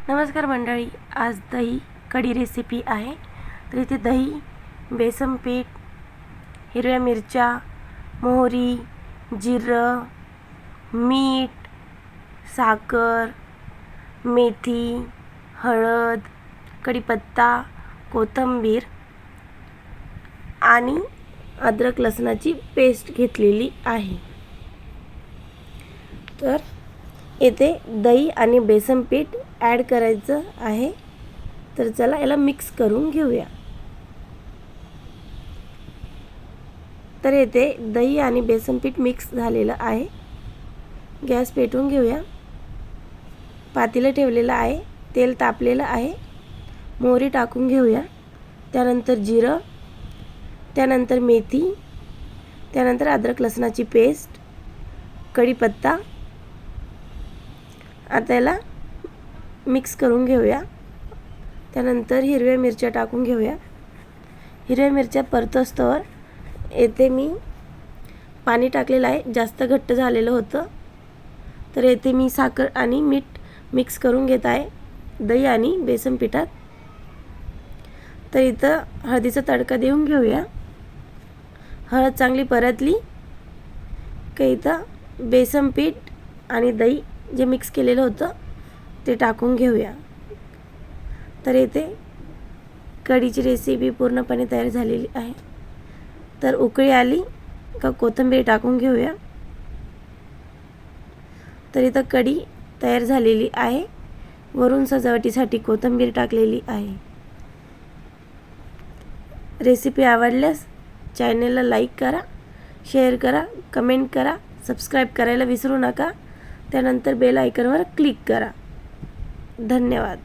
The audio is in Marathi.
नमस्कार मंडळी, आज दही कढी रेसिपी आहे। तर इथे दही, बेसन पीठ, हिरव्या मिरच्या, मोहरी, जिरं, मीठ, साखर, मेथी, हळद, कढीपत्ता, कोथिंबीर आणि अद्रक लसणाची पेस्ट घेतलेली आहे। तर येथे दही आणि बेसन पीठ ॲड करायचं आहे। तर चला याला मिक्स करून घेऊया। तर येथे दही आणि बेसन पीठ मिक्स झालेलं आहे। गॅस पेटवून घेऊया। पातेलं ठेवलेलं आहे, तेल तापलेलं आहे। मोहरी टाकून घेऊया, त्यानंतर जिरं, त्यानंतर मेथी, त्यानंतर अद्रक लसणाची पेस्ट, कढीपत्ता। आता याला मिक्स करून घेऊया। त्यानंतर हिरव्या मिरच्या टाकून घेऊया। हिरव्या मिरच्या परतस्तवर येथे मी पाणी टाकलेलं आहे, जास्त घट्ट झालेलं होतं। तर येथे मी साखर आणि मीठ मिक्स करून घेत आहे दही आणि बेसन पिठात। तर इथं हळदीचा तडका देऊन घेऊया। हळद चांगली परतली की इथं बेसन पीठ आणि दही जे मिक्स केलेलं होतं ते टाकून घेऊया। तर येथे कढीची रेसिपी पूर्णपणे तयार झालेली आहे। तर उकळी आली का कोथिंबीर टाकून घेऊया। तर इथं कढी तयार झालेली आहे। वरून सजावटीसाठी कोथिंबीर टाकलेली आहे। रेसिपी आवडल्यास चॅनलला लाईक करा, शेअर करा, कमेंट करा, सबस्क्राईब करायला विसरू नका। त्यानंतर बेल आयकॉनवर क्लिक करा। धन्यवाद।